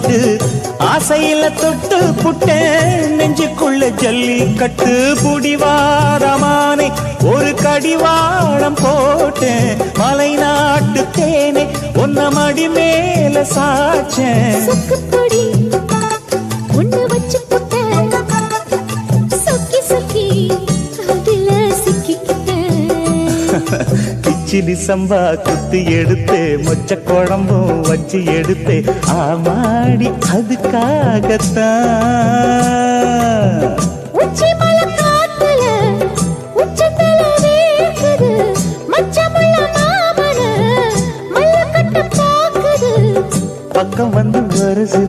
பட்டு ஆசையில தொட்டு புட்டேன் நெஞ்சுக்குள்ள ஜல்லி கட்டு புடிவாரமானே ஒரு கடிவாளம் போட்டேன் மலை நாட்டு தேனே ஒன்ன மடி மேல சாச்சேன் ஒண்ணு வச்சு புட்டேன் சொக்கி சொக்கி அதுல சிக்கிக்கிட்டேன் கிச்சிலி சம்பா குத்தி எடுத்து மொச்ச குழம்பும் வச்சு எடுத்து ஆமாடி அதுக்காகத்தான் உச்சி மலை காத்துல உச்சத்தல வேர்க்குது மச்சமுள்ள மாமன மல்ல கட்ட பாக்குது பக்கம் வந்து வருது